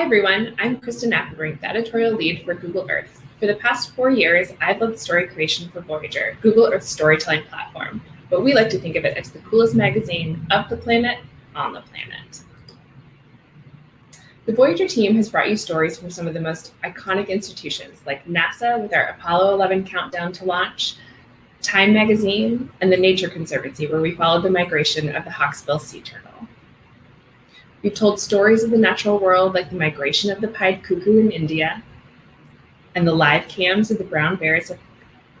everyone, I'm Kristen Applebrink, the editorial lead for Google Earth. For the past 4 years, I've led the story creation for Voyager, Google Earth's storytelling platform, but we like to think of it as the coolest magazine of the planet on the planet. The Voyager team has brought you stories from some of the most iconic institutions like NASA with our Apollo 11 countdown to launch, Time magazine, and the Nature Conservancy, where we followed the migration of the hawksbill sea turtle. We've told stories of the natural world like the migration of the pied cuckoo in India and the live cams of the brown bears of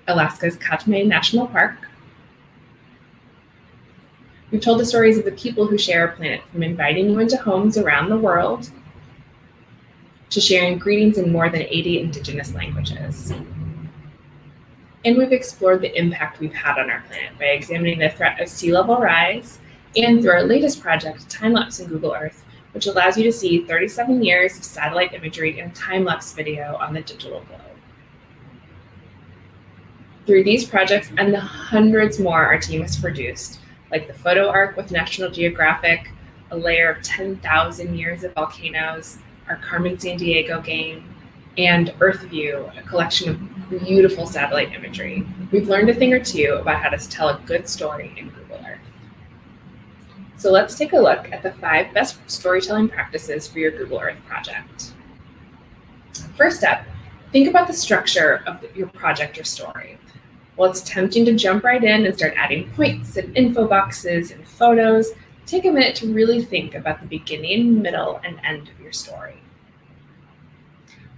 Alaska's Katmai National Park. We've told the stories of the people who share our planet, from inviting you into homes around the world to sharing greetings in more than 80 indigenous languages. And we've explored the impact we've had on our planet by examining the threat of sea level rise, and through our latest project, Time-Lapse in Google Earth, which allows you to see 37 years of satellite imagery in a time-lapse video on the digital globe. Through these projects and the hundreds more our team has produced, like the photo arc with National Geographic, a layer of 10,000 years of volcanoes, our Carmen Sandiego game, and EarthView, a collection of beautiful satellite imagery, we've learned a thing or two about how to tell a good story in Google Earth. So let's take a look at the 5 best storytelling practices for your Google Earth project. First up, think about the structure of your project or story. While it's tempting to jump right in and start adding points and info boxes and photos, take a minute to really think about the beginning, middle, and end of your story.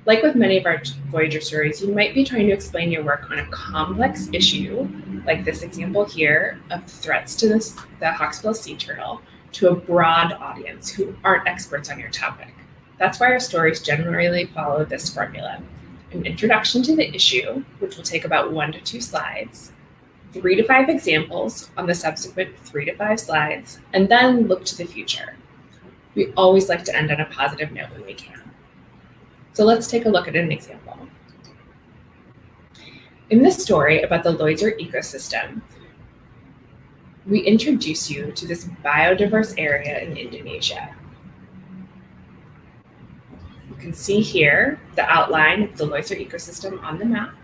Like with many of our Voyager stories, you might be trying to explain your work on a complex issue, like this example here of threats to the hawksbill sea turtle, to a broad audience who aren't experts on your topic. That's why our stories generally follow this formula: an introduction to the issue, which will take about 1 to 2 slides, 3 to 5 examples on the subsequent 3 to 5 slides, and then look to the future. We always like to end on a positive note when we can. So let's take a look at an example. In this story about the Voyager ecosystem, we introduce you to this biodiverse area in Indonesia. You can see here the outline of the Voyager ecosystem on the map.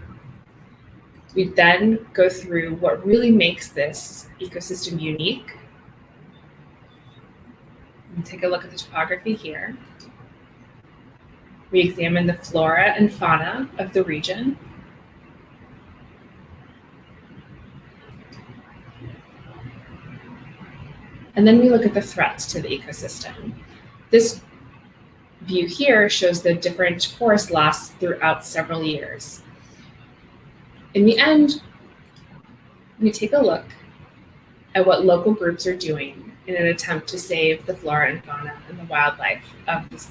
We then go through what really makes this ecosystem unique. And take a look at the topography here. We examine the flora and fauna of the region. And then we look at the threats to the ecosystem. This view here shows the different forest loss throughout several years. In the end, we take a look at what local groups are doing in an attempt to save the flora and fauna and the wildlife of this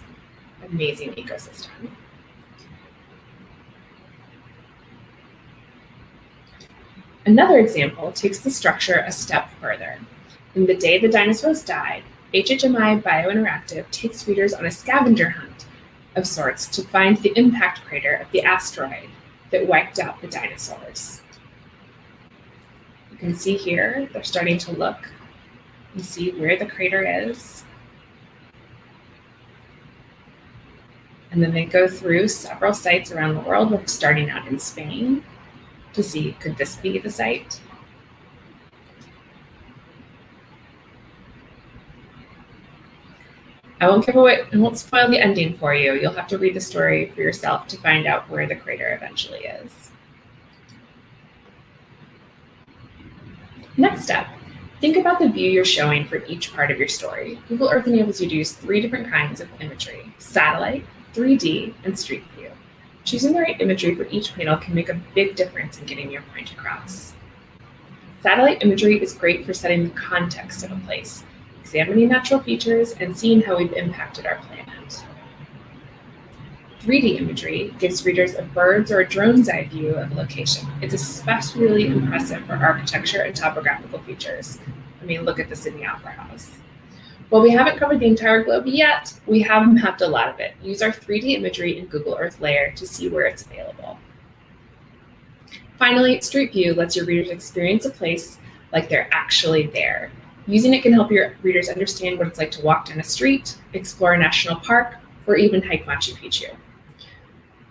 amazing ecosystem. Another example takes the structure a step further. In The Day the Dinosaurs Died, HHMI Biointeractive takes readers on a scavenger hunt of sorts to find the impact crater of the asteroid that wiped out the dinosaurs. You can see here, they're starting to look and see where the crater is. And then they go through several sites around the world, starting out in Spain to see, could this be the site? I won't spoil the ending for you. You'll have to read the story for yourself to find out where the crater eventually is. Next up, think about the view you're showing for each part of your story. Google Earth enables you to use 3 different kinds of imagery: satellite, 3D, and Street View. Choosing the right imagery for each panel can make a big difference in getting your point across. Satellite imagery is great for setting the context of a place, examining natural features, and seeing how we've impacted our planet. 3D imagery gives readers a bird's or a drone's eye view of a location. It's especially impressive for architecture and topographical features. I mean, look at the Sydney Opera House. While we haven't covered the entire globe yet, we have mapped a lot of it. Use our 3D imagery in Google Earth layer to see where it's available. Finally, Street View lets your readers experience a place like they're actually there. Using it can help your readers understand what it's like to walk down a street, explore a national park, or even hike Machu Picchu.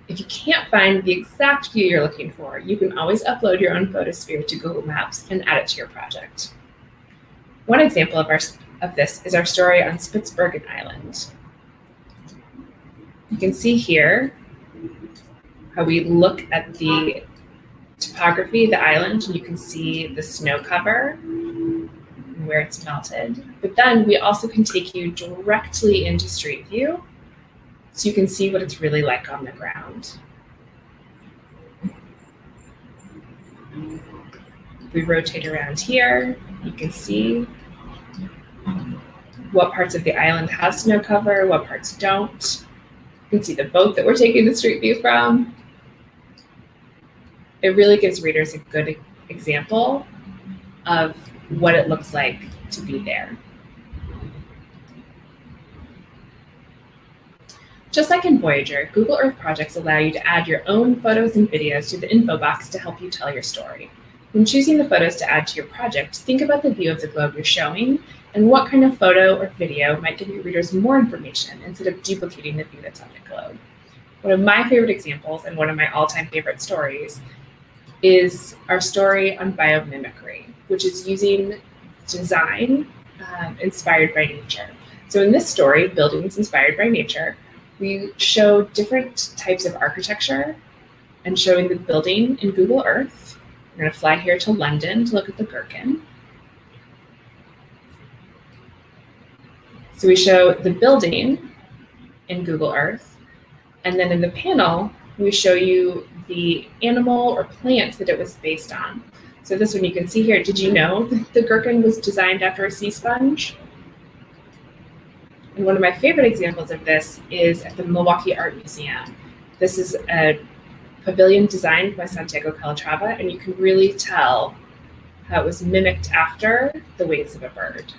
If you can't find the exact view you're looking for, you can always upload your own photosphere to Google Maps and add it to your project. One example of this is our story on Spitsbergen Island. You can see here how we look at the topography of the island, and you can see the snow cover and where it's melted. But then we also can take you directly into Street View so you can see what it's really like on the ground. If we rotate around here, you can see what parts of the island have snow cover, what parts don't. You can see the boat that we're taking the Street View from. It really gives readers a good example of what it looks like to be there. Just like in Voyager, Google Earth projects allow you to add your own photos and videos to the info box to help you tell your story. When choosing the photos to add to your project, think about the view of the globe you're showing and what kind of photo or video might give your readers more information instead of duplicating the view that's on the globe. One of my favorite examples and one of my all-time favorite stories is our story on biomimicry, which is using design inspired by nature. So in this story, Buildings Inspired by Nature, we show different types of architecture and showing the building in Google Earth. We're going to fly here to London to look at the Gherkin. So we show the building in Google Earth, and then in the panel, we show you the animal or plant that it was based on. So this one you can see here, did you know that the Gherkin was designed after a sea sponge? And one of my favorite examples of this is at the Milwaukee Art Museum. This is a pavilion designed by Santiago Calatrava, and you can really tell how it was mimicked after the wings of a bird.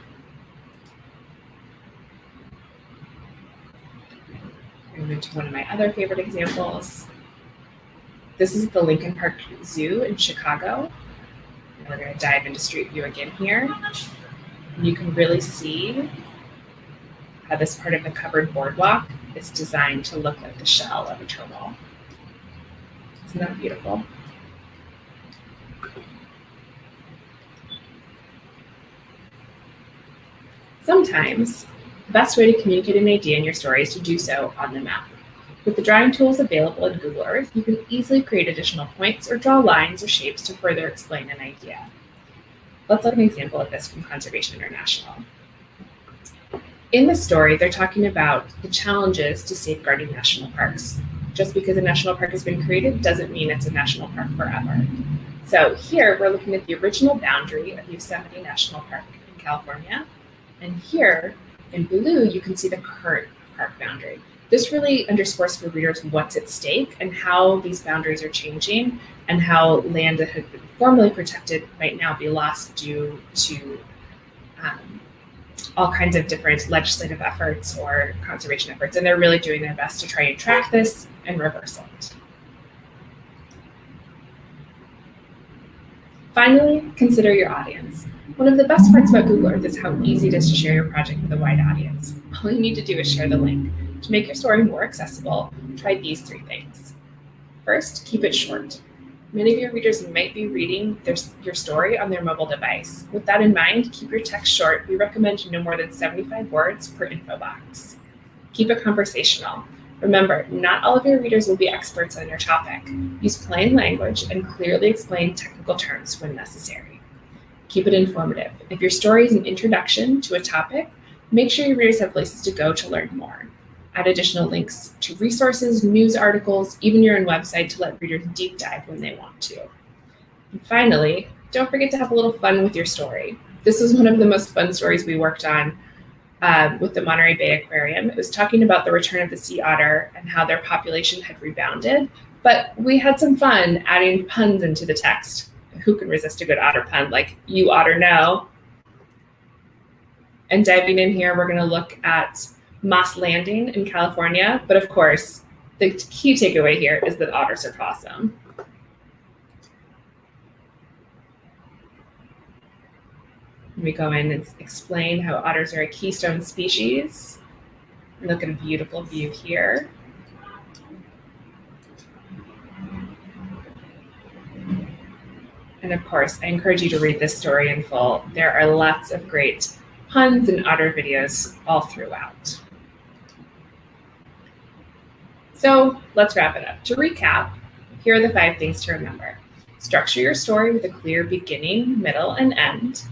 Moving to one of my other favorite examples. This is the Lincoln Park Zoo in Chicago. And we're going to dive into Street View again here. And you can really see how this part of the covered boardwalk is designed to look like the shell of a turtle. Isn't that beautiful? Sometimes the best way to communicate an idea in your story is to do so on the map. With the drawing tools available in Google Earth, you can easily create additional points or draw lines or shapes to further explain an idea. Let's look at an example of this from Conservation International. In the story, they're talking about the challenges to safeguarding national parks. Just because a national park has been created doesn't mean it's a national park forever. So here we're looking at the original boundary of Yosemite National Park in California. And here in blue, you can see the current park boundary. This really underscores for readers what's at stake and how these boundaries are changing and how land that had been formerly protected might now be lost due to all kinds of different legislative efforts or conservation efforts. And they're really doing their best to try and track this and reverse it. Finally, consider your audience. One of the best parts about Google Earth is how easy it is to share your project with a wide audience. All you need to do is share the link. To make your story more accessible, try these 3 things. First, keep it short. Many of your readers might be reading your story on their mobile device. With that in mind, keep your text short. We recommend no more than 75 words per info box. Keep it conversational. Remember, not all of your readers will be experts on your topic. Use plain language and clearly explain technical terms when necessary. Keep it informative. If your story is an introduction to a topic, make sure your readers have places to go to learn more. Add additional links to resources, news articles, even your own website to let readers deep dive when they want to. And finally, don't forget to have a little fun with your story. This was one of the most fun stories we worked on with the Monterey Bay Aquarium. It was talking about the return of the sea otter and how their population had rebounded, but we had some fun adding puns into the text. Who can resist a good otter pun, like "you otter know"? And diving in here, we're going to look at Moss Landing in California, but of course, the key takeaway here is that otters are awesome. We go in and explain how otters are a keystone species And look at a beautiful view here. And of course, I encourage you to read this story in full. There are lots of great puns and otter videos all throughout. So let's wrap it up. To recap, here are the 5 things to remember. Structure your story with a clear beginning, middle, and end.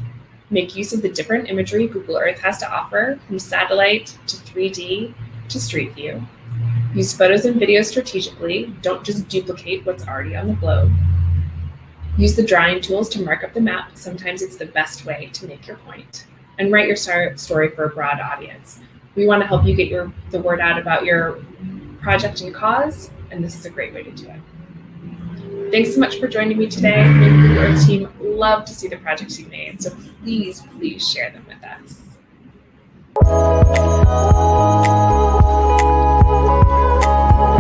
Make use of the different imagery Google Earth has to offer, from satellite to 3D to Street View. Use photos and videos strategically. Don't just duplicate what's already on the globe. Use the drawing tools to mark up the map. Sometimes it's the best way to make your point. And write your story for a broad audience. We want to help you get the word out about your project and cause, and this is a great way to do it. Thanks so much for joining me today. The Google Earth team love to see the projects you made, so please share them with us.